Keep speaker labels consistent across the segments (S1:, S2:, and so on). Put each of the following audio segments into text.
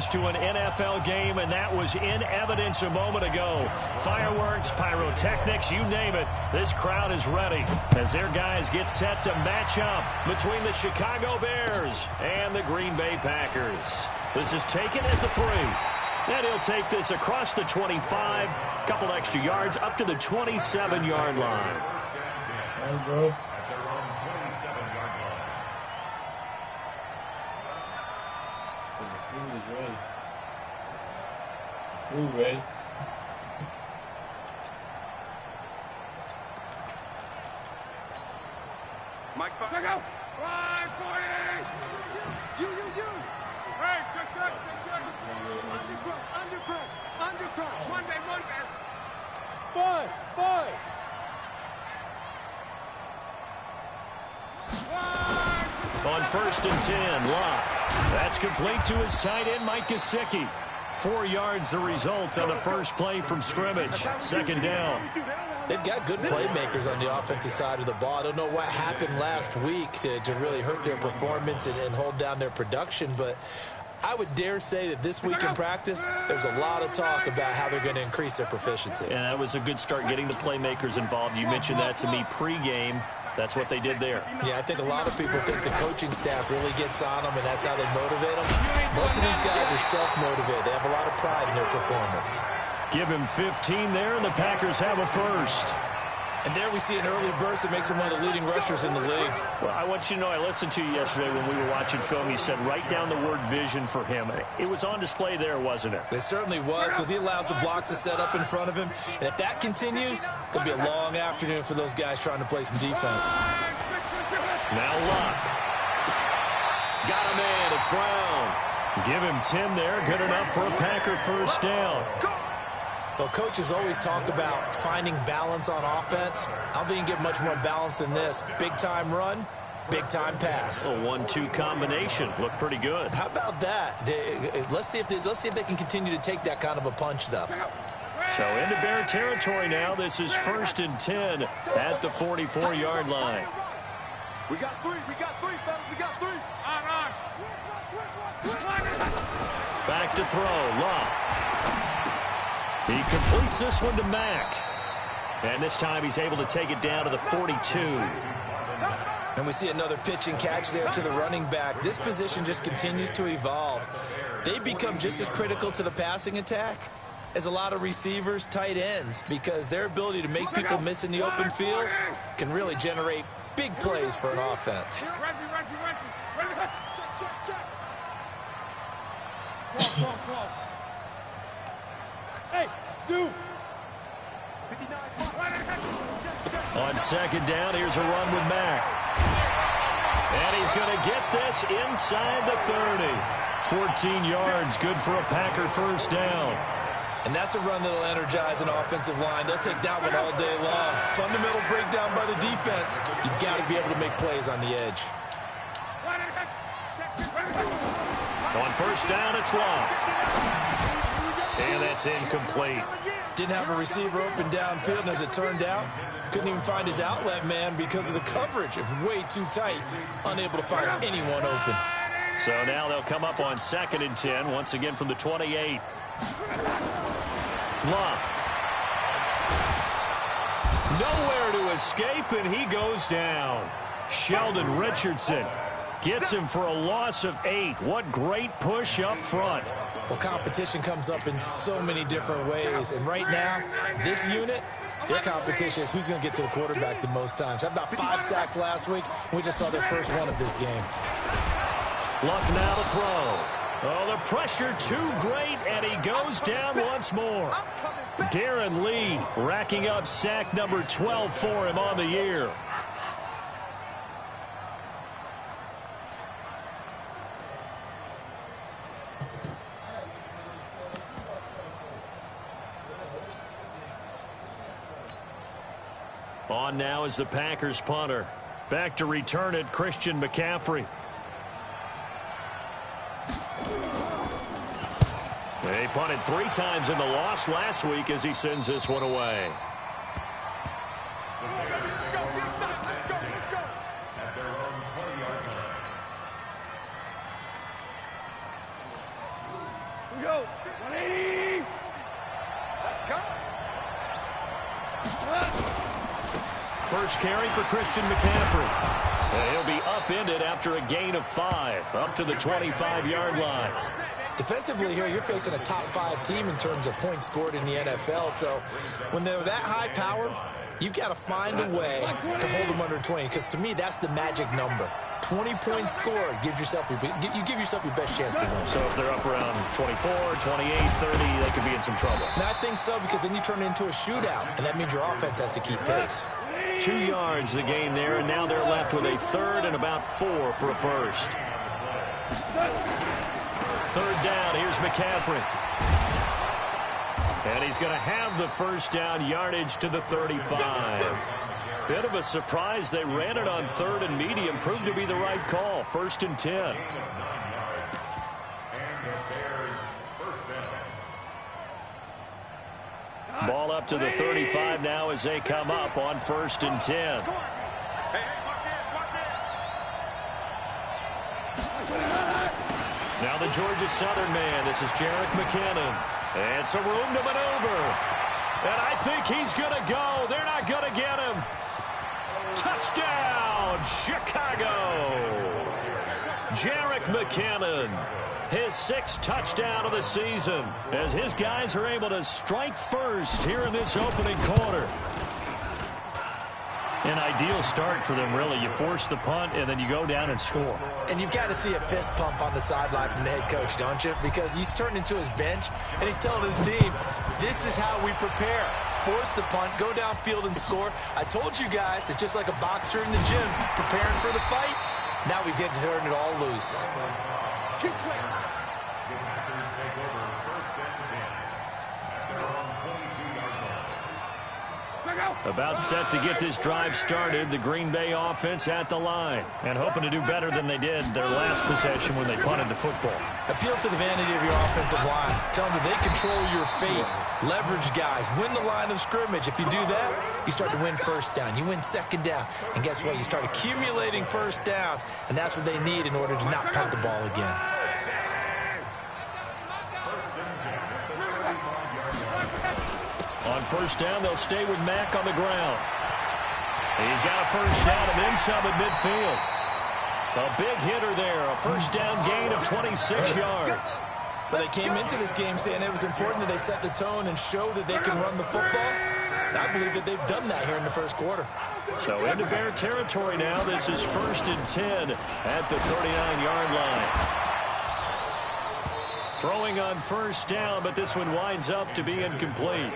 S1: fans to an NFL game, and that was in evidence a moment ago. Fireworks, pyrotechnics, you name it. This crowd is ready as their guys get set to match up between the Chicago Bears and the Green Bay Packers. This is taken at the 3. And he'll take this across the 25, couple extra yards up to the 27-yard line.
S2: There you go. So the food is ready. The food ready.
S3: Mike, check out. 540. You. Hey, good. Undercross. Monday. 5.
S1: On 1st and 10, Locke. That's complete to his tight end, Mike Gesicki. 4 yards the result on the first play from scrimmage. 2nd down.
S4: They've got good playmakers on the offensive side of the ball. I don't know what happened last week to really hurt their performance and hold down their production, but I would dare say that this week in practice, there's a lot of talk about how they're going to increase their proficiency.
S1: And that was a good start getting the playmakers involved. You mentioned that to me pregame. That's what they did there.
S4: Yeah, I think a lot of people think the coaching staff really gets on them, and that's how they motivate them. Most of these guys are self-motivated. They have a lot of pride in their performance.
S1: Give him 15 there, and the Packers have a first.
S4: And there we see an early burst that makes him one of the leading rushers in the league.
S1: Well, I want you to know, I listened to you yesterday when we were watching film. You said write down the word vision for him. It was on display there, wasn't it?
S4: It certainly was, because he allows the blocks to set up in front of him. And if that continues, it'll be a long afternoon for those guys trying to play some defense.
S1: Now Locke. Got him in. It's Brown. Give him 10 there. Good enough for a Packer first down.
S4: Well, coaches always talk about finding balance on offense. I don't think you can get much more balance than this. Big-time run, big-time pass.
S1: A 1-2 combination. Looked pretty good.
S4: How about that? Let's see if they can continue to take that kind of a punch, though.
S1: So into Bear territory now. This is 1st and 10 at the 44-yard line.
S3: We got three, fellas. We got 3.
S1: Back to throw. Locke. He completes this one to Mack. And this time he's able to take it down to the 42.
S4: And we see another pitch and catch there to the running back. This position just continues to evolve. They become just as critical to the passing attack as a lot of receivers, tight ends, because their ability to make people miss in the open field can really generate big plays for an offense.
S3: Check. Hey, Sue.
S1: On 2nd down, here's a run with Mack. And he's going to get this inside the 30. 14 yards, good for a Packer first down.
S4: And that's a run that'll energize an offensive line. They'll take that one all day long. Fundamental breakdown by the defense. You've got to be able to make plays on the edge.
S1: On 1st down, it's Locke. And that's incomplete.
S4: Didn't have a receiver open downfield, and as it turned out, couldn't even find his outlet man because of the coverage. It was way too tight, unable to find anyone open.
S1: So now they'll come up on 2nd and 10, once again from the 28. Locke. Nowhere to escape, and he goes down. Sheldon Richardson gets him for a loss of 8. What great push up front.
S4: Well, competition comes up in so many different ways. And right now, this unit, their competition is who's going to get to the quarterback the most times. Had about 5 sacks last week, and we just saw their first one of this game.
S1: Luck now to throw. Oh, the pressure too great, and he goes down once more. Darren Lee racking up sack number 12 for him on the year. On now is the Packers punter. Back to return it, Christian McCaffrey. They punted 3 times in the loss last week as he sends this one away. first carry for Christian McCaffrey. He'll be upended after a gain of 5, up to the 25-yard line.
S4: Defensively here, you're facing a top-5 team in terms of points scored in the NFL. So when they're that high power, you've got to find a way to hold them under 20. Because to me, that's the magic number. 20 points scored gives yourself you give yourself your best chance to win.
S1: So if they're up around 24, 28, 30, they could be in some trouble.
S4: And I think so, because then you turn it into a shootout, and that means your offense has to keep pace.
S1: 2 yards the gain there, and now they're left with a third and about 4 for a first. Third down, here's McCaffrey. And he's going to have the first down, yardage to the 35. Bit of a surprise. They ran it on third and medium. Proved to be the right call. 1st and 10. Ball up to the 35 now as they come up on 1st and 10. Now the Georgia Southern man. This is Jerick McKinnon. And some room to maneuver. And I think he's going to go. They're not going to get him. Touchdown, Chicago. Jerick McKinnon, his 6th touchdown of the season, as his guys are able to strike first here in this opening quarter. An ideal start for them, really. You force the punt, and then you go down and score.
S4: And you've got to see a fist pump on the sideline from the head coach, don't you? Because he's turned into his bench, and he's telling his team, this is how we prepare. Force the punt, go downfield and score. I told you guys, it's just like a boxer in the gym preparing for the fight. Now we get to turn it all loose.
S1: About set to get this drive started, the Green Bay offense at the line, and hoping to do better than they did their last possession when they punted the football.
S4: Appeal to the vanity of your offensive line. Tell them that they control your fate. Leverage guys. Win the line of scrimmage. If you do that, you start to win first down. You win second down. And guess what? You start accumulating first downs, and that's what they need in order to not punt the ball again.
S1: On first down, they'll stay with Mack on the ground. He's got a first down and then some at midfield. A big hitter there, a first down gain of 26 yards.
S4: Well, they came into this game saying it was important that they set the tone and show that they can run the football. And I believe that they've done that here in the first quarter.
S1: So into Bear territory now. This is 1st and 10 at the 39-yard line. Throwing on first down, but this one winds up to be incomplete.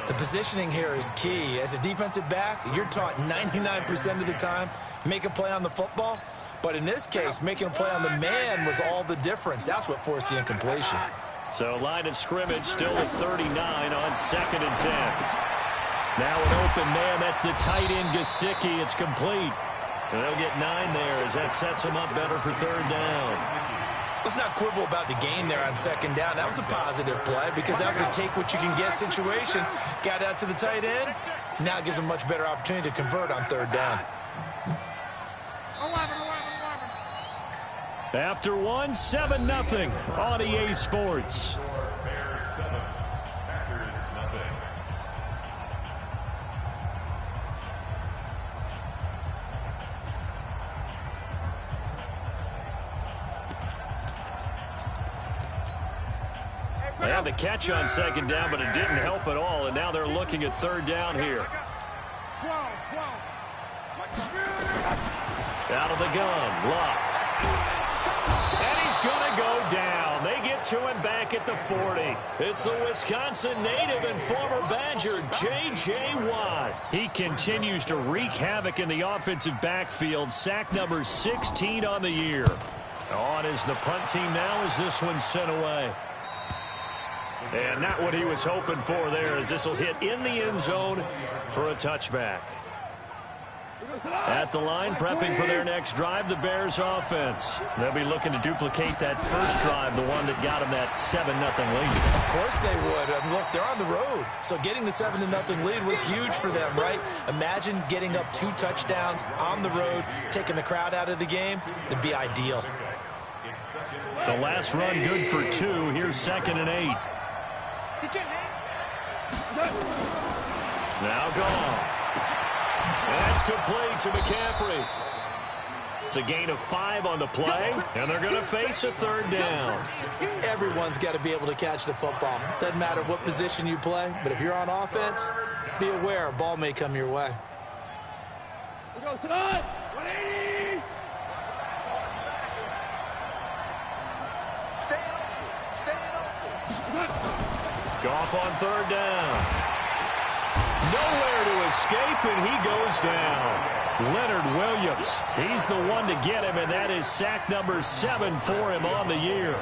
S4: The positioning here is key. As a defensive back, you're taught 99% of the time, make a play on the football. But in this case, making a play on the man was all the difference. That's what forced the incompletion.
S1: So line of scrimmage still at 39 on 2nd and 10. Now an open man. That's the tight end, Gesicki. It's complete. And they'll get 9 there as that sets them up better for 3rd down.
S4: Let's not quibble about the gain there on 2nd down. That was a positive play because that was a take-what-you-can-get situation. Got out to the tight end. Now it gives them a much better opportunity to convert on 3rd down.
S1: After 1, 7-0 on EA Sports. They had the catch on 2nd down, but it didn't help at all, and now they're looking at 3rd down here. Out of the gun, Luck. And he's going to go down. They get to him back at the 40. It's the Wisconsin native and former Badger, J.J. Watt. He continues to wreak havoc in the offensive backfield. Sack number 16 on the year. On is the punt team now as this one's sent away. And not what he was hoping for there, as this will hit in the end zone for a touchback. At the line, prepping for their next drive, the Bears offense. They'll be looking to duplicate that first drive, the one that got them that 7-0 lead.
S4: Of course they would. Look, they're on the road. So getting the 7-0 lead was huge for them, right? Imagine getting up 2 touchdowns on the road, taking the crowd out of the game. It'd be ideal.
S1: The last run good for 2. Here's 2nd and 8. Now Goff. And complete to McCaffrey. It's a gain of 5 on the play, and they're going to face a third down.
S4: Everyone's got to be able to catch the football. Doesn't matter what position you play, but if you're on offense, be aware a ball may come your way.
S3: We go tonight. 180.
S1: Goff on third down. Nowhere to escape, and he goes down. Leonard Williams, he's the one to get him, and that is sack number 7 for him on the year.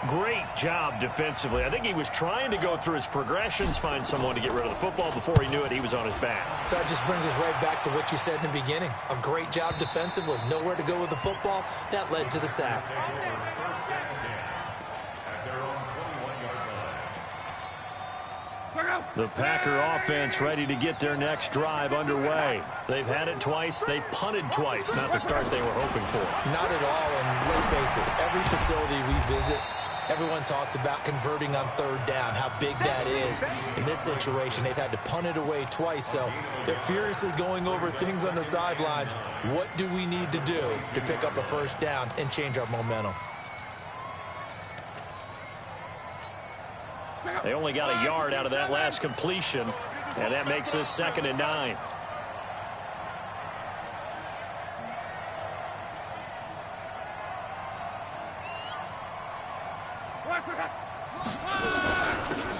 S1: Great job defensively. I think he was trying to go through his progressions, find someone to get rid of the football. Before he knew it, he was on his back.
S4: So that just brings us right back to what you said in the beginning. A great job defensively. Nowhere to go with the football. That led to the sack.
S1: The Packer offense ready to get their next drive underway. They've had it twice. They've punted twice. Not the start they were hoping for.
S4: Not at all, and let's face it, every facility we visit, everyone talks about converting on third down, how big that is. In this situation, they've had to punt it away twice, so they're furiously going over things on the sidelines. What do we need to do to pick up a first down and change our momentum?
S1: They only got a yard out of that last completion, and that makes this 2nd and 9.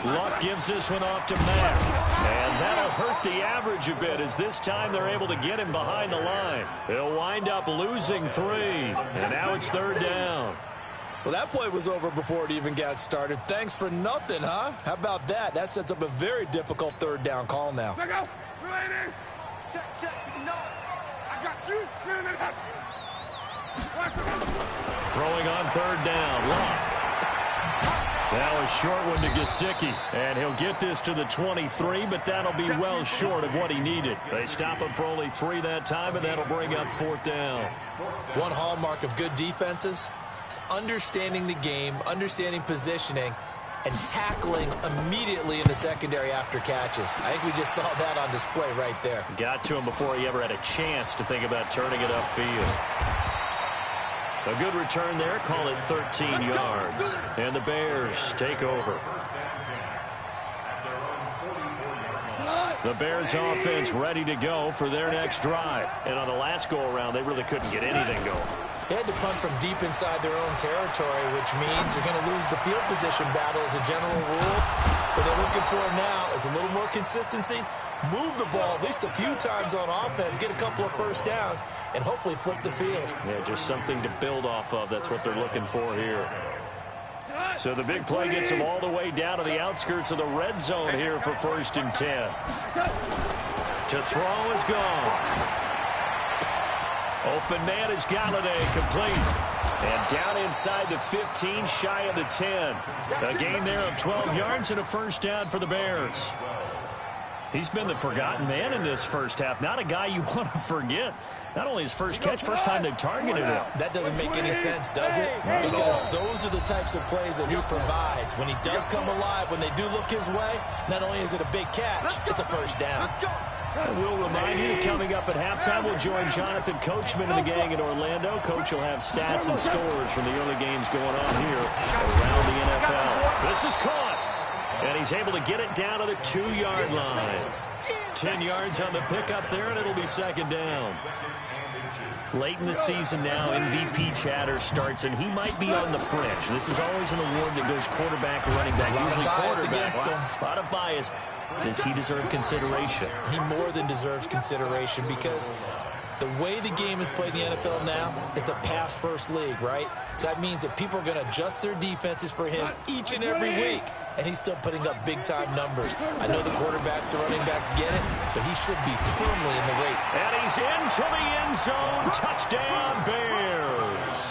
S1: Luck gives this one off to Mack, and that'll hurt the average a bit as this time they're able to get him behind the line. They'll wind up losing 3, and now it's 3rd down.
S4: Well, that play was over before it even got started. Thanks for nothing, huh? How about that? That sets up a very difficult 3rd down call now.
S3: Check out. Check. No. I got you.
S1: Throwing on 3rd down. Luck. Now a short one to Gesicki, and he'll get this to the 23, but that'll be well short of what he needed. They stop him for only 3 that time, and that'll bring up 4th down.
S4: One hallmark of good defenses is understanding the game, understanding positioning, and tackling immediately in the secondary after catches. I think we just saw that on display right there.
S1: Got to him before he ever had a chance to think about turning it upfield. A good return there, call it 13 yards. And the Bears take over. The Bears offense ready to go for their next drive. And on the last go-around, they really couldn't get anything going.
S4: They had to punt from deep inside their own territory, which means you're going to lose the field position battle as a general rule. What they're looking for now is a little more consistency, move the ball at least a few times on offense, get a couple of first downs, and hopefully flip the field.
S1: Yeah, just something to build off of. That's what they're looking for here. So the big play gets them all the way down to the outskirts of the red zone here for 1st and 10. To throw is gone. Open man is Galladay, complete. And down inside the 15, shy of the 10. A gain there of 12 yards and a first down for the Bears. He's been the forgotten man in this first half. Not a guy you want to forget. Not only his first catch, first time they've targeted him.
S4: That doesn't make any sense, does it? Because those are the types of plays that he provides. When he does come alive, when they do look his way, not only is it a big catch, it's a first down.
S1: And we'll remind you that coming up at halftime, we'll join Jonathan Coachman and the gang in Orlando. Coach will have stats and scores from the early games going on here around the NFL. This is caught. And he's able to get it down to the 2-yard line. 10 yards on the pickup there, and it'll be 2nd down. Late in the season now, MVP chatter starts, and he might be on the fringe. This is always an award that goes quarterback or running back, usually quarterback. A lot of bias. Does he deserve consideration?
S4: He more than deserves consideration because the way the game is played in the NFL now, it's a pass-first league, right? So that means that people are going to adjust their defenses for him each and every week, and he's still putting up big-time numbers. I know the quarterbacks, the running backs get it, but he should be firmly in the race.
S1: And he's into the end zone. Touchdown, Bears.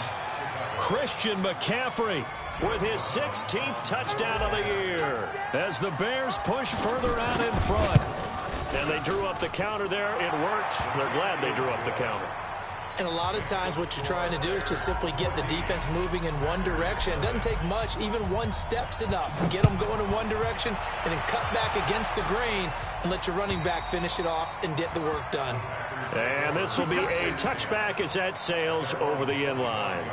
S1: Christian McCaffrey with his 16th touchdown of the year as the Bears push further out in front. And they drew up the counter there. It worked. They're glad they drew up the counter.
S4: And a lot of times what you're trying to do is just simply get the defense moving in one direction. It doesn't take much. Even one step's enough. Get them going in one direction and then cut back against the grain and let your running back finish it off and get the work done.
S1: This will be a touchback as that sails over the end line.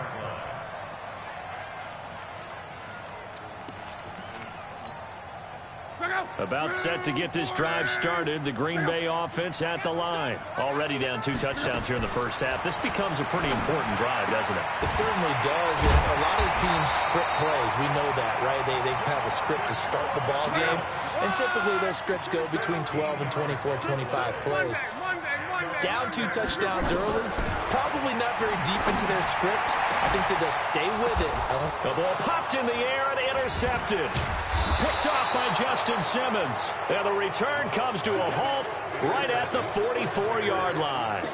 S1: About set to get this drive started. The Green Bay offense at the line. Already down 2 touchdowns here in the first half. This becomes a pretty important drive, doesn't it?
S4: It certainly does. And a lot of teams script plays. We know that, right? They have a script to start the ball game. And typically those scripts go between 12 and 24, 25 plays. Down 2 touchdowns early. Probably not very deep into their script. I think that they'll stay with it.
S1: The ball popped in the air and intercepted. Picked off by Justin Simmons. And the return comes to a halt right at the 44-yard line.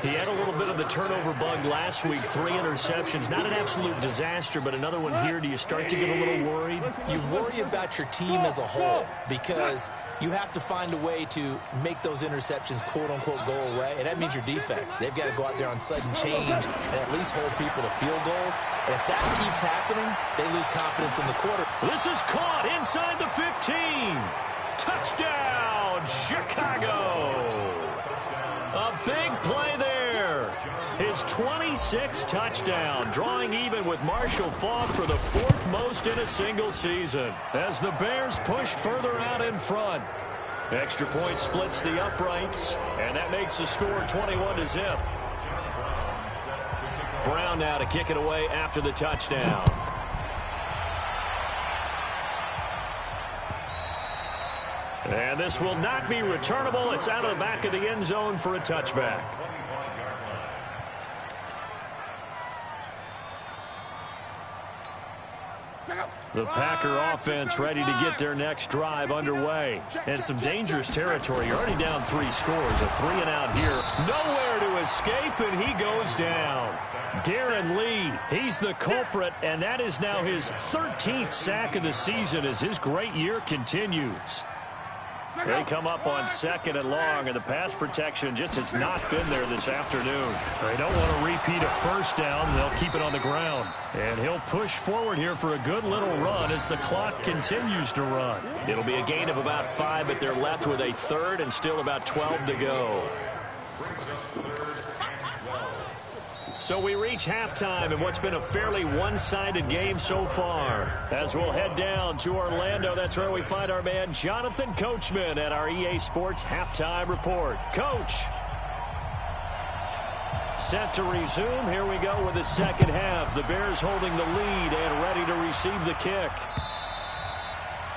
S1: He had a little bit of the turnover bug last week. 3 interceptions. Not an absolute disaster, but another one here. Do you start to get a little worried?
S4: You worry about your team as a whole because you have to find a way to make those interceptions, quote-unquote, go away. And that means your defense. They've got to go out there on sudden change and at least hold people to field goals. And if that keeps happening, they lose confidence in the quarter.
S1: This is caught inside the 15. Touchdown, Chicago. A big play there. His 26th touchdown, drawing even with Marshall Faulk for the 4th most in a single season. As the Bears push further out in front. Extra point splits the uprights, and that makes the score 21-0. Brown now to kick it away after the touchdown. And this will not be returnable. It's out of the back of the end zone for a touchback. The Packer offense ready to get their next drive underway. And some dangerous territory. You're already down 3 scores. A 3-and-out here. Nowhere to escape, and he goes down. Darren Lee, he's the culprit, and that is now his 13th sack of the season as his great year continues. They come up on 2nd and long, and the pass protection just has not been there this afternoon. They don't want to repeat a first down. They'll keep it on the ground. And he'll push forward here for a good little run as the clock continues to run. It'll be a gain of about 5, but they're left with a 3rd and still about 12 to go. So we reach halftime in what's been a fairly one-sided game so far. As we'll head down to Orlando, that's where we find our man Jonathan Coachman at our EA Sports Halftime Report. Coach. Set to resume. Here we go with the second half. The Bears holding the lead and ready to receive the kick.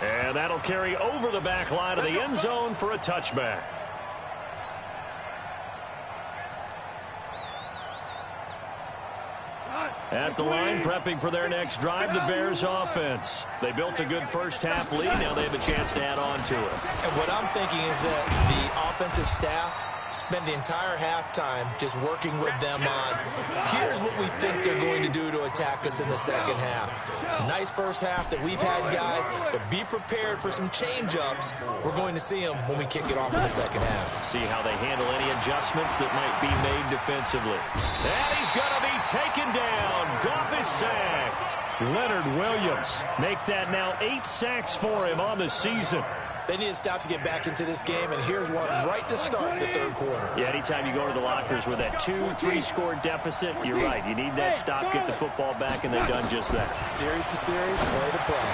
S1: And that'll carry over the back line of the end zone for a touchback. At the line, prepping for their next drive, the Bears offense. They built a good first-half lead. Now they have a chance to add on to it.
S4: And what I'm thinking is that the offensive staff spend the entire halftime just working with them on, here's what we think they're going to do to attack us in the second half. Nice first half that we've had, guys, but be prepared for some change-ups. We're going to see them when we kick it off in the second half.
S1: See how they handle any adjustments that might be made defensively. And he's going to be taken down. Goff is sacked. Leonard Williams make that now 8 sacks for him on the season.
S4: They need to stop to get back into this game, and here's one right to start the third quarter.
S1: Yeah, anytime you go to the lockers with that 2-3 score deficit, you're right. You need that stop, get the football back, and they've done just that.
S4: Series to series, play to play.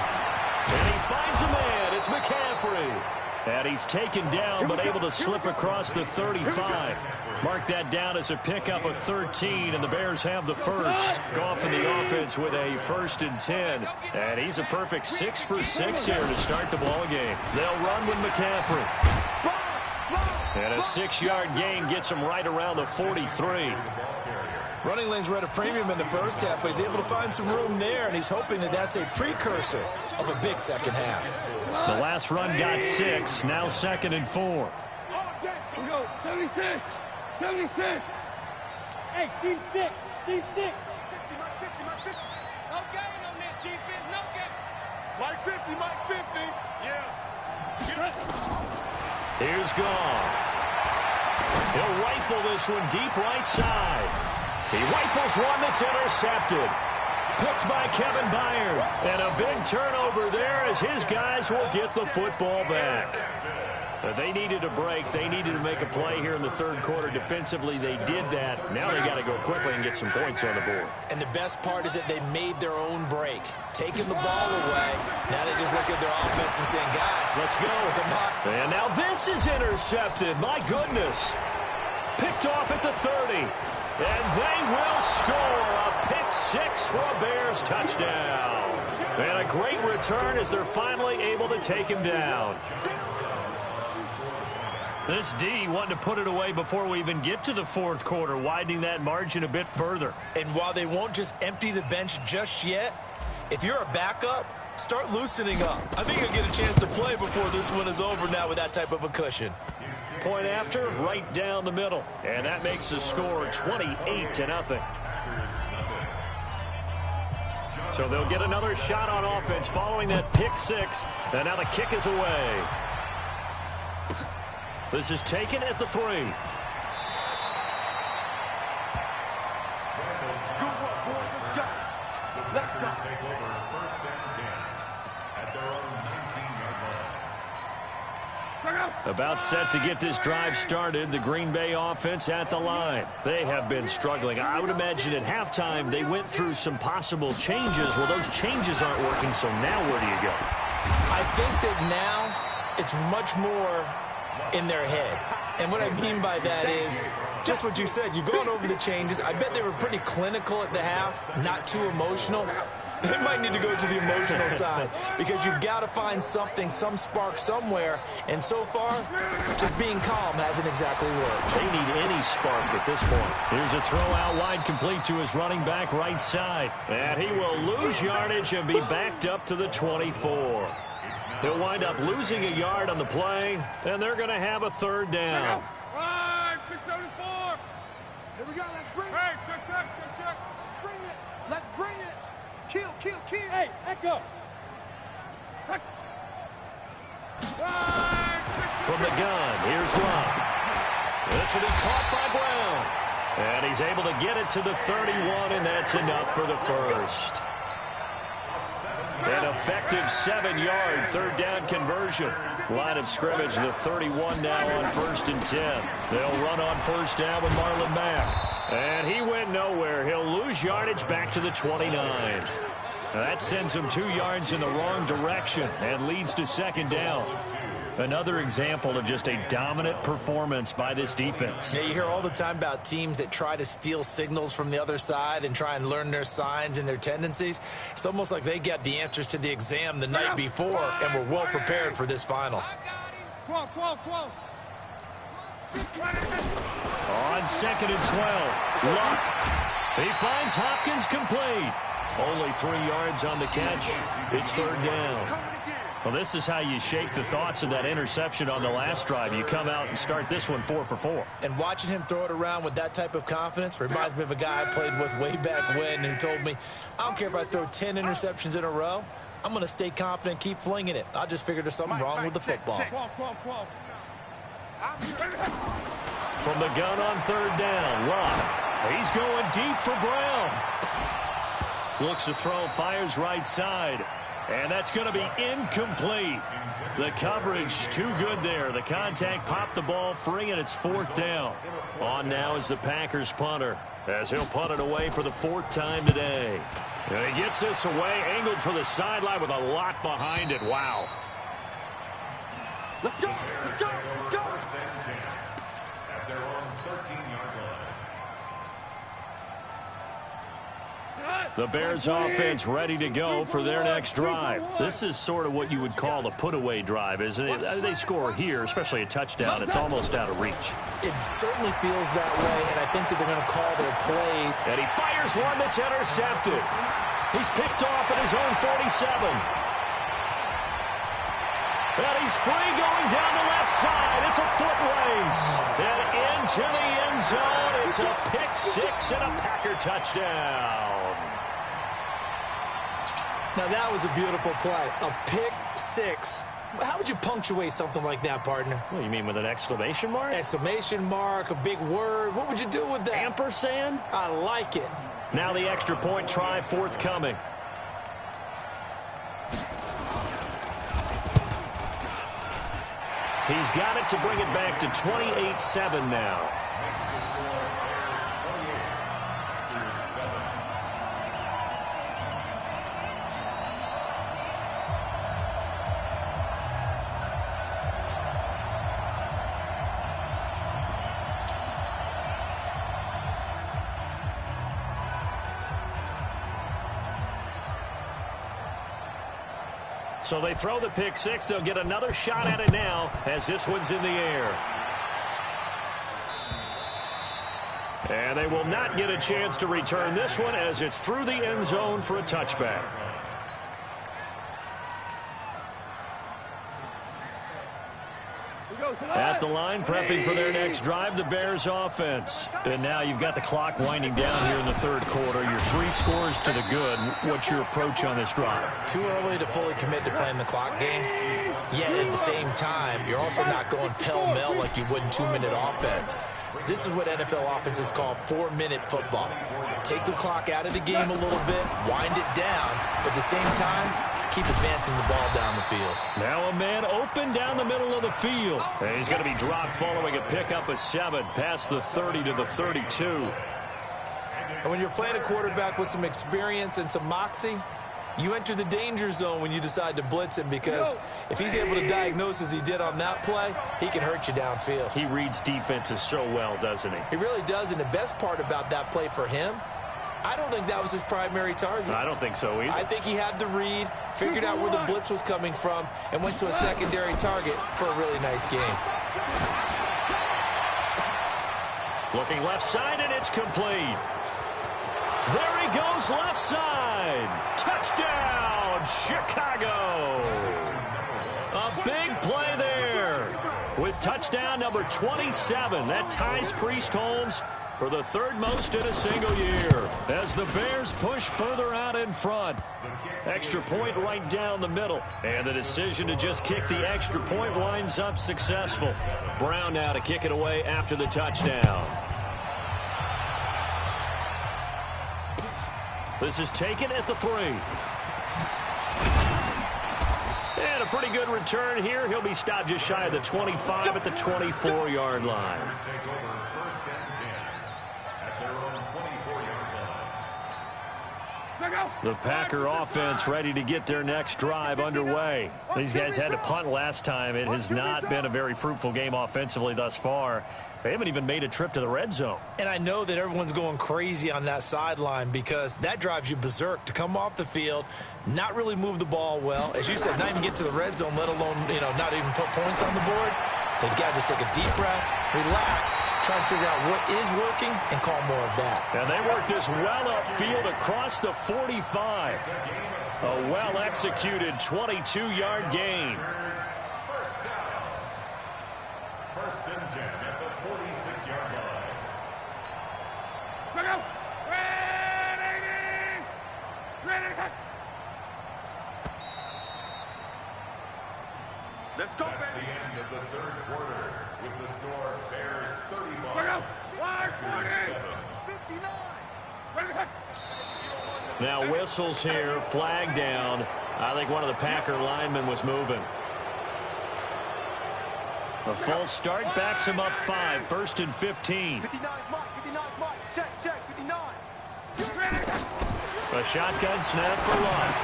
S1: And he finds a man. It's McCaffrey. And he's taken down, but able to slip across the 35. Mark that down as a pickup of 13, and the Bears have the first. Goff in the offense with a 1st and 10. And he's a perfect 6 for 6 here to start the ball game. They'll run with McCaffrey. And a 6-yard gain gets him right around the 43.
S4: Running lanes were at a premium in the first half, but he's able to find some room there, and he's hoping that that's a precursor of a big second half.
S1: The last run got 6, now 2nd and 4.
S3: We go, 76, 76. Hey, team 6, team 6. 50, Mike 50, Mike 50. No game on this defense, no game. Mike 50, Mike 50. Yeah.
S1: Here's Goff. He'll rifle this one deep right side. He rifles one that's intercepted. Picked by Kevin Byard. And a big turnover there as his guys will get the football back. They needed a break. They needed to make a play here in the third quarter. Defensively, they did that. Now they got to go quickly and get some points on the board.
S4: And the best part is that they made their own break. Taking the ball away. Now they just look at their offense and saying, guys,
S1: let's go.
S4: Come on.
S1: And now this is intercepted. My goodness. Picked off at the 30. And they will score a pick six for a Bears touchdown. And a great return as they're finally able to take him down. This D wanting to put it away before we even get to the fourth quarter, widening that margin a bit further.
S4: And while they won't just empty the bench just yet, if you're a backup, start loosening up. I think you'll get a chance to play before this one is over now with that type of a cushion.
S1: Point after, right down the middle. And that makes the score 28-0. So they'll get another shot on offense following that pick six. And now the kick is away. This is taken at the 3.
S3: Good work, boys. Let's go. Let's go.
S5: Take over first and 10 at their own 19-yard line.
S1: About set to get this drive started. The Green Bay offense at the line. They have been struggling. I would imagine at halftime they went through some possible changes. Well, those changes aren't working, so now where do you go?
S4: I think that now it's much more in their head. And what I mean by that is just what you said. You've gone over the changes. I bet they were pretty clinical at the half, not too emotional. They might need to go to the emotional side because you've got to find something, some spark somewhere. And so far, just being calm hasn't exactly worked.
S1: They need any spark at this point. Here's a throw out wide, complete to his running back right side. And he will lose yardage and be backed up to the 24. He'll wind up losing a yard on the play, and they're going to have a third down.
S3: 674.
S6: Here we go. Let's bring it.
S3: Hey, check.
S6: Let's bring it. Let's bring it. Kill.
S3: Hey, Echo.
S1: From the gun, here's Love. This will be caught by Brown. And he's able to get it to the 31, and that's enough for the first. An effective 7-yard third down conversion. Line of scrimmage, the 31 now on 1st and 10. They'll run on first down with Marlon Mack. And he went nowhere. He'll lose yardage back to the 29. That sends him 2 yards in the wrong direction and leads to second down. Another example of just a dominant performance by this defense.
S4: Yeah, you hear all the time about teams that try to steal signals from the other side and try and learn their signs and their tendencies. It's almost like they got the answers to the exam the night before and were well prepared for this final.
S3: Come on.
S1: On 2nd and 12, Luck. He finds Hopkins complete. Only 3 yards on the catch. It's third down. Well, this is how you shake the thoughts of that interception on the last drive. You come out and start this one 4 for 4.
S4: And watching him throw it around with that type of confidence reminds me of a guy I played with way back when who told me, I don't care if I throw 10 interceptions in a row. I'm going to stay confident, keep flinging it. I just figured there's something wrong with the football.
S1: From the gun on third down, Luck. He's going deep for Brown. Looks to throw, fires right side. And that's going to be incomplete. The coverage too good there. The contact popped the ball free, and it's 4th down. On now is the Packers punter, as he'll punt it away for the 4th time today. And he gets this away, angled for the sideline with a lot behind it. Wow.
S6: Let's go.
S5: First and 10 at their own 13-yard line.
S1: The Bears offense ready to go for their next drive. This is sort of what you would call a put-away drive, isn't it? They score here, especially a touchdown. It's almost out of reach.
S4: It certainly feels that way, and I think that they're going to call their play.
S1: And he fires one that's intercepted. He's picked off at his own 47. And he's free going down the left side. It's a foot race. And into the end zone. It's a pick six and a Packer touchdown.
S4: Now, that was a beautiful play. A pick six. How would you punctuate something like that, partner?
S1: What, you mean with an exclamation mark?
S4: Exclamation mark, a big word. What would you do with that?
S1: Ampersand?
S4: I like it.
S1: Now the extra point try forthcoming. He's got it to bring it back to 28-7 now. So they throw the pick six. They'll get another shot at it now as this one's in the air. And they will not get a chance to return this one as it's through the end zone for a touchback. At the line, prepping for their next drive, the Bears offense. And now you've got the clock winding down here in the third quarter. You're 3 scores to the good. What's your approach on this drive?
S4: Too early to fully commit to playing the clock game. Yet at the same time, you're also not going pell-mell like you would in 2-minute offense. This is what NFL offenses call 4-minute football. Take the clock out of the game a little bit, wind it down, but at the same time, keep advancing the ball down the field.
S1: Now a man open down the middle of the field. And he's going to be dropped following a pickup of 7 past the 30 to the 32.
S4: And when you're playing a quarterback with some experience and some moxie, you enter the danger zone when you decide to blitz him, because if he's able to diagnose as he did on that play, he can hurt you downfield.
S1: He reads defenses so well, doesn't he?
S4: He really does, and the best part about that play for him, I don't think that was his primary target.
S1: I don't think so either.
S4: I think he had the read, figured out where the blitz was coming from, and went to a secondary target for a really nice game.
S1: Looking left side, and it's complete. There he goes left side. Touchdown, Chicago. A big play there with touchdown number 27. That ties Priest Holmes for the 3rd most in a single year as the Bears push further out in front. Extra point right down the middle. And the decision to just kick the extra point winds up successful. Brown now to kick it away after the touchdown. This is taken at the 3. And a pretty good return here. He'll be stopped just shy of the 25 at the 24-yard line. The Packer offense ready to get their next drive underway. These guys had to punt last time. It has not been a very fruitful game offensively thus far. They haven't even made a trip to the red zone.
S4: And I know that everyone's going crazy on that sideline because that drives you berserk to come off the field, not really move the ball well. As you said, not even get to the red zone, let alone, not even put points on the board. They've got to just take a deep breath, relax, try and figure out what is working, and call more of that.
S1: And they work this well upfield across the 45. A well-executed 22-yard gain.
S5: First and 10 at the 46-yard line.
S6: Let's go,
S5: That's
S6: baby.
S5: the end of the 3rd quarter with the score Bears 35.
S6: 59.
S1: Now whistles here, flag down. I think one of the Packer linemen was moving. A false start backs him up 5, 1st and 15.
S6: 59 Mike, 59 Mike. Check, 59.
S1: A shotgun snap for Luck.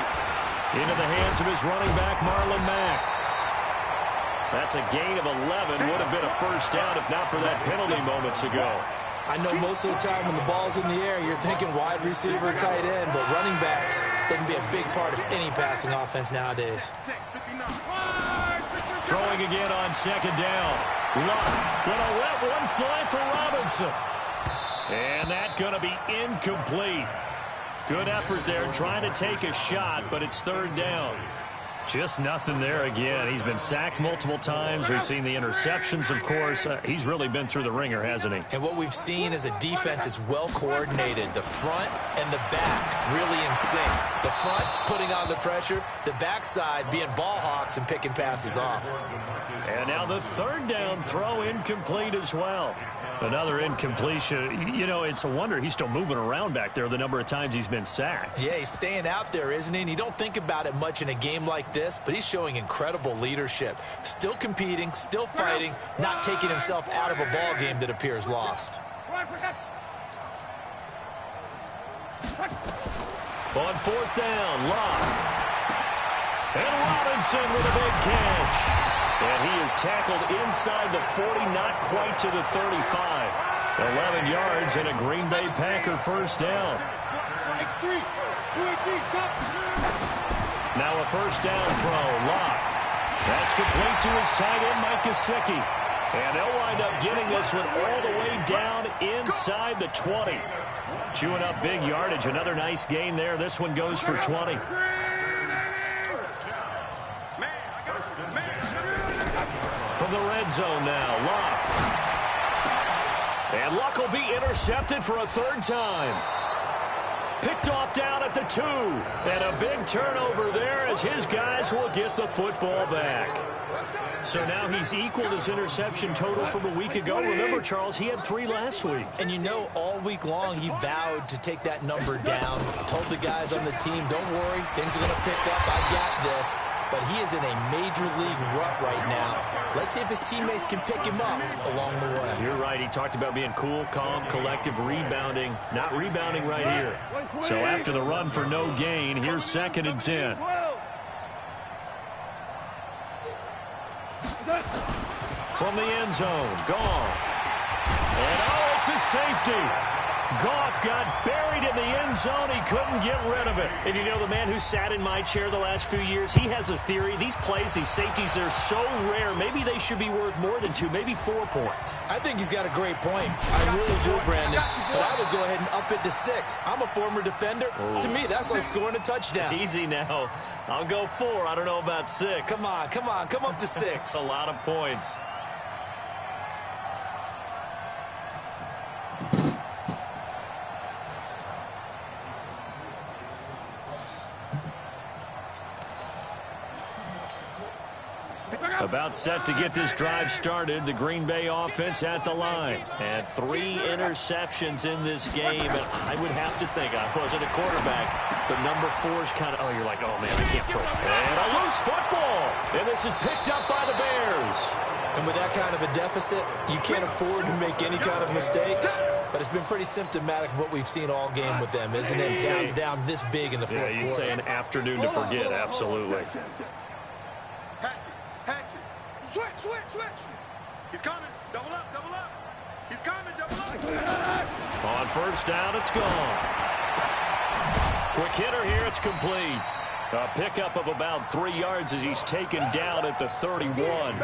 S1: Into the hands of his running back, Marlon Mack. That's a gain of 11. Would have been a first down if not for that penalty moments ago.
S4: I know most of the time when the ball's in the air, you're thinking wide receiver, tight end, but running backs, they can be a big part of any passing offense nowadays.
S6: Check, 59.
S1: Throwing again on 2nd down. Luck gonna let one fly for Robinson. And that gonna be incomplete. Good effort there trying to take a shot, but it's 3rd down. Just nothing there again. He's been sacked multiple times. We've seen the interceptions, of course. He's really been through the ringer, hasn't he?
S4: And what we've seen is a defense that's well coordinated. The front and the back really in sync. The front putting on the pressure, the backside being ball hawks and picking passes off.
S1: And now the third down throw incomplete as well. Another incompletion. You know, it's a wonder he's still moving around back there the number of times he's been sacked.
S4: Yeah, he's staying out there, isn't he? And you don't think about it much in a game like this, but he's showing incredible leadership. Still competing, still fighting, not taking himself out of a ball game that appears lost.
S1: On fourth down, Locke. And Robinson with a big catch. And he is tackled inside the 40, not quite to the 35. 11 yards and a Green Bay Packer first down. Now a first down throw, Locke. That's complete to his tight end, Mike Gesicki. And they'll wind up getting this one all the way down inside the 20. Chewing up big yardage. Another nice gain there. This one goes for 20. From the red zone now, Locke. And Luck will be intercepted for a third time. Picked off down at the 2. And a big turnover there as his guys will get the football back. So now he's equaled his interception total from a week ago. Remember, Charles, he had 3 last week.
S4: And you know, all week long he vowed to take that number down. Told the guys on the team, don't worry, things are going to pick up. I got this. But he is in a major league rut right now. Let's see if his teammates can pick him up along the way.
S1: You're right. He talked about being cool, calm, collective, rebounding. Not rebounding right here. So after the run for no gain, here's 2nd and 10. From the end zone, Goff. And oh, it's a safety. Goff got buried in the end zone. He couldn't get rid of it. And you know, the man who sat in my chair the last few years, he has a theory. These plays, these safeties, they're so rare. Maybe they should be worth more than 2, maybe 4 points.
S4: I think he's got a great point. I really do, Brandon. But I would go ahead and up it to 6. I'm a former defender. Oh. To me, that's like scoring a touchdown.
S1: Easy now. I'll go 4. I don't know about 6.
S4: Come on. Come up to 6.
S1: That's a lot of points. About set to get this drive started. The Green Bay offense at the line. And 3 interceptions in this game. And I would have to think, I wasn't a quarterback, but number 4 is kind of, oh, you're like, oh, man, I can't throw it. And a loose football. And this is picked up by the Bears.
S4: And with that kind of a deficit, you can't afford to make any kind of mistakes. But it's been pretty symptomatic of what we've seen all game with them, isn't it? Down this big in the fourth quarter.
S1: Yeah, you'd say an afternoon to forget, absolutely.
S6: Switch. He's coming. Double up. He's coming, double up.
S1: On first down, it's gone. Quick hitter here, it's complete. A pickup of about 3 yards as he's taken down at the 31.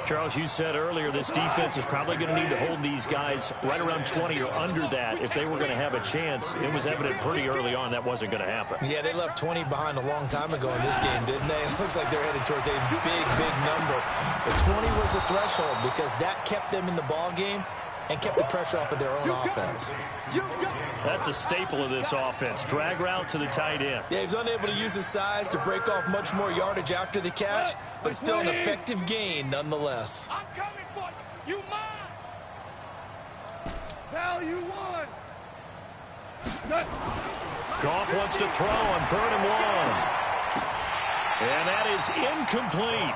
S1: Charles, you said earlier this defense is probably going to need to hold these guys right around 20 or under that if they were going to have a chance. It was evident pretty early on that wasn't going to happen.
S4: Yeah, they left 20 behind a long time ago in this game, didn't they? It looks like they're headed towards a big number. But 20 was the threshold because that kept them in the ball game and kept the pressure off of their own offense.
S1: That's a staple of this offense. Drag route to the tight end.
S4: Yeah, he was unable to use his size to break off much more yardage after the catch, but still an effective gain nonetheless.
S3: I'm coming for you. You mine. Value 1.
S1: Goff wants to throw on 3rd and 1. And that is incomplete.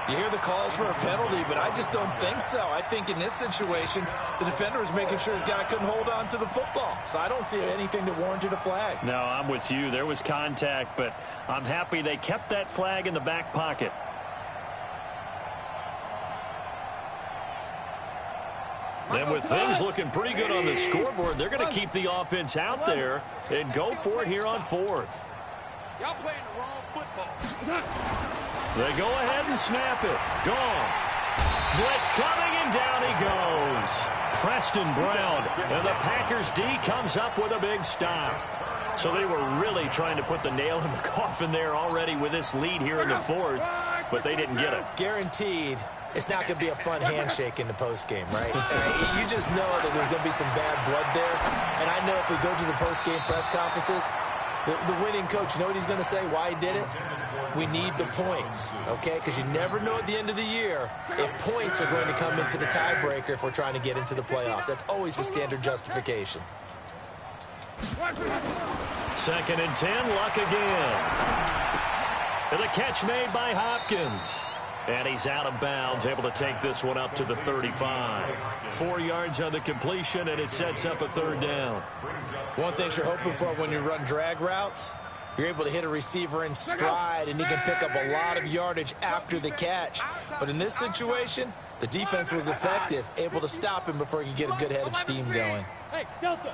S4: You hear the calls for a penalty, but I just don't think so. I think in this situation, the defender was making sure his guy couldn't hold on to the football. So I don't see anything that warranted a flag.
S1: No, I'm with you. There was contact, but I'm happy they kept that flag in the back pocket. And with things looking pretty good on the scoreboard, they're going to keep the offense out there and go for it here on 4th.
S3: Y'all playing the wrong football.
S1: They go ahead and snap it. Gone. Blitz coming, and down he goes. Preston Brown. And the Packers D comes up with a big stop. So they were really trying to put the nail in the coffin there already with this lead here in the 4th, but they didn't get it.
S4: Guaranteed, it's not going to be a fun handshake in the postgame, right? You just know that there's going to be some bad blood there. And I know if we go to the postgame press conferences, The winning coach, you know what he's going to say, why he did it? We need the points, okay? Because you never know at the end of the year if points are going to come into the tiebreaker if we're trying to get into the playoffs. That's always the standard justification.
S1: 2nd and 10, Luck again. And the catch made by Hopkins. And he's out of bounds, able to take this one up to the 35. 4 yards on the completion, and it sets up a 3rd down.
S4: One thing you're hoping for when you run drag routes, you're able to hit a receiver in stride, and he can pick up a lot of yardage after the catch. But in this situation, the defense was effective, able to stop him before he could get a good head of steam going.
S3: Hey, Delta.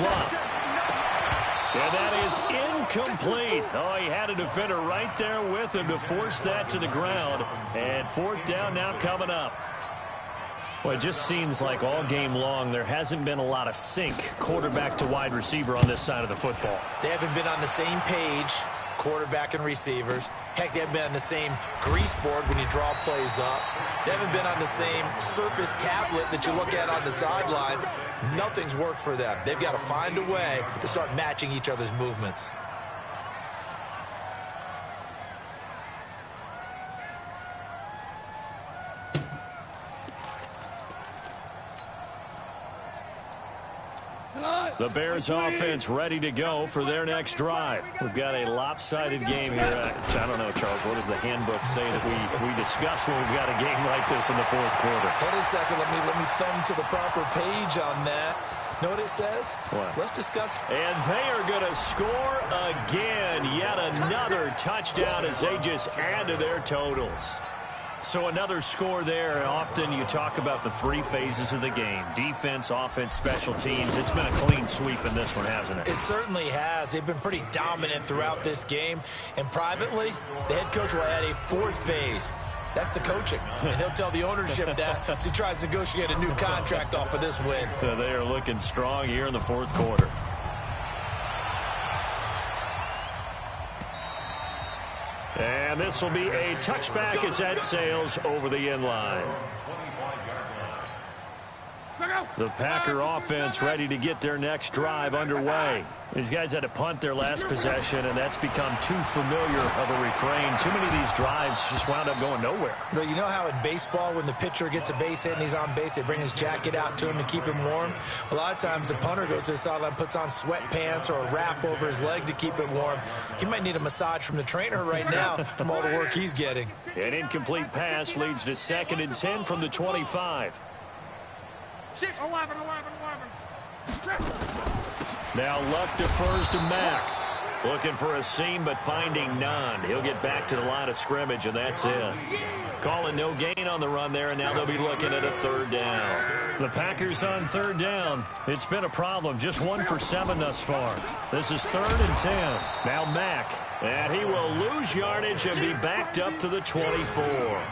S1: Luck. And that is incomplete. Oh, he had a defender right there with him to force that to the ground. And 4th down now coming up. Well, it just seems like all game long there hasn't been a lot of sync quarterback to wide receiver on this side of the football.
S4: They haven't been on the same page, quarterback and receivers. Heck, they haven't been on the same grease board when you draw plays up. They haven't been on the same surface tablet that you look at on the sidelines. Nothing's worked for them. They've got to find a way to start matching each other's movements.
S1: The Bears offense ready to go for their next drive. We've got a lopsided game here. I don't know, Charles, what does the handbook say that we discuss when we've got a game like this in the 4th quarter?
S4: Hold on a second. Let me thumb to the proper page on that. Know what it says?
S1: What?
S4: Let's discuss.
S1: And they are going to score again. Yet another touchdown as they just add to their totals. So another score there. Often you talk about the 3 phases of the game. Defense, offense, special teams. It's been a clean sweep in this one, hasn't it?
S4: It certainly has. They've been pretty dominant throughout this game. And privately, the head coach will add a 4th phase. That's the coaching. And he'll tell the ownership that as he tries to negotiate a new contract off of this win.
S1: They are looking strong here in the 4th quarter. And this will be a touchback as that sails over the end line. The Packer offense ready to get their next drive underway. These guys had to punt their last possession, and that's become too familiar of a refrain. Too many of these drives just wound up going nowhere.
S4: But you know how in baseball, when the pitcher gets a base hit and he's on base, they bring his jacket out to him to keep him warm? A lot of times the punter goes to the sideline, puts on sweatpants or a wrap over his leg to keep him warm. He might need a massage from the trainer right now from all the work he's getting.
S1: An incomplete pass leads to 2nd and 10 from the 25.
S3: 11.
S1: Now Luck defers to Mack. Looking for a seam, but finding none. He'll get back to the line of scrimmage, and that's it. Calling no gain on the run there, and now they'll be looking at a 3rd down. The Packers on 3rd down. It's been a problem. Just 1 for 7 thus far. This is 3rd and 10. Now Mack. And he will lose yardage and be backed up to the 24.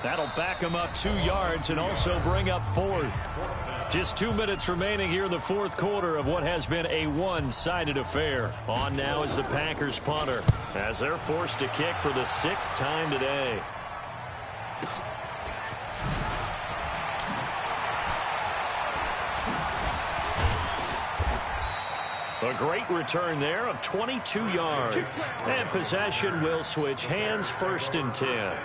S1: That'll back him up 2 yards and also bring up 4th. Just 2 minutes remaining here in the 4th quarter of what has been a one-sided affair. On now is the Packers punter as they're forced to kick for the 6th time today. A great return there of 22 yards. And possession will switch hands, 1st and 10.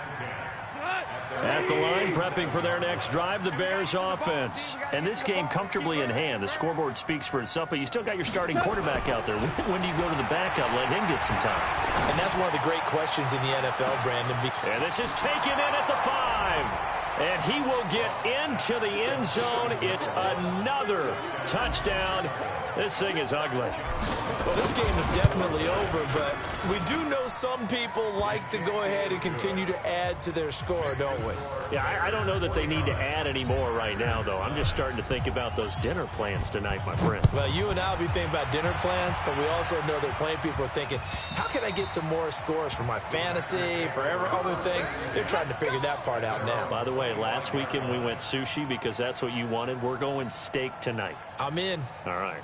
S1: At the line, prepping for their next drive, the Bears offense. And this game comfortably in hand. The scoreboard speaks for itself, but you still got your starting quarterback out there. When do you go to the backup? Let him get some time.
S4: And that's one of the great questions in the NFL, Brandon.
S1: And this is taken in at the 5. And he will get into the end zone. It's another touchdown. This thing is ugly.
S4: Well, this game is definitely over, but we do know some people like to go ahead and continue to add to their score, don't we?
S1: Yeah, I don't know that they need to add any more right now, though. I'm just starting to think about those dinner plans tonight, my friend.
S4: Well, you and I will be thinking about dinner plans, but we also know that plenty of people are thinking, how can I get some more scores for my fantasy, for other things? They're trying to figure that part out now.
S1: By the way, last weekend we went sushi because that's what you wanted. We're going steak tonight.
S4: I'm in.
S1: All right.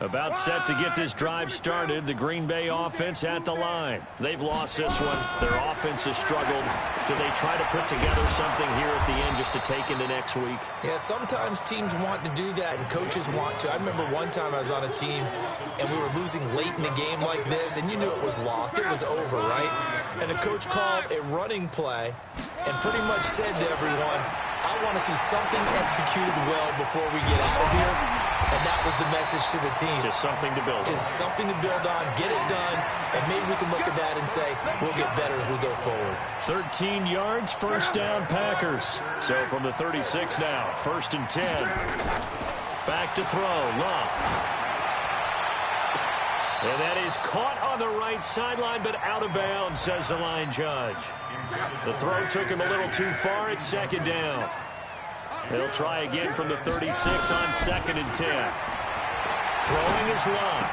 S1: About set to get this drive started. The Green Bay offense at the line. They've lost this one. Their offense has struggled. Do they try to put together something here at the end just to take into next week?
S4: Yeah, sometimes teams want to do that and coaches want to. I remember one time I was on a team and we were losing late in the game like this, and you knew it was lost. It was over, right? And the coach called a running play and pretty much said to everyone, I want to see something executed well before we get out of here. And that was the message to the team.
S1: Just something to build on.
S4: Just something to build on, get it done, and maybe we can look at that and say, we'll get better as we go forward.
S1: 13 yards, first down Packers. So from the 36 now, 1st and 10. Back to throw, Love. And that is caught on the right sideline, but out of bounds, says the line judge. The throw took him a little too far at 2nd down. He'll try again from the 36 on 2nd and 10. Throwing is Love.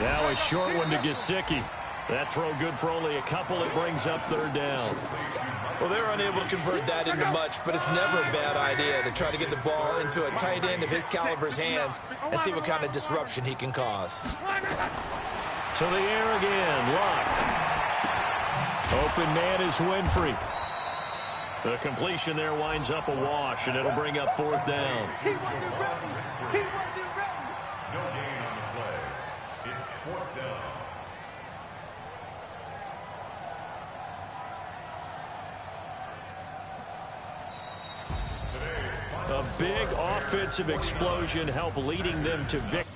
S1: Now a short one to Gesicki. That throw good for only a couple. It brings up 3rd down.
S4: Well, they're unable to convert that into much, but it's never a bad idea to try to get the ball into a tight end of his caliber's hands and see what kind of disruption he can cause.
S1: To the air again, Luck. Open man is Winfrey. The completion there winds up a wash, and it'll bring up 4th down.
S5: No gain on the play. It's 4th down.
S1: A big offensive explosion helped leading them to victory.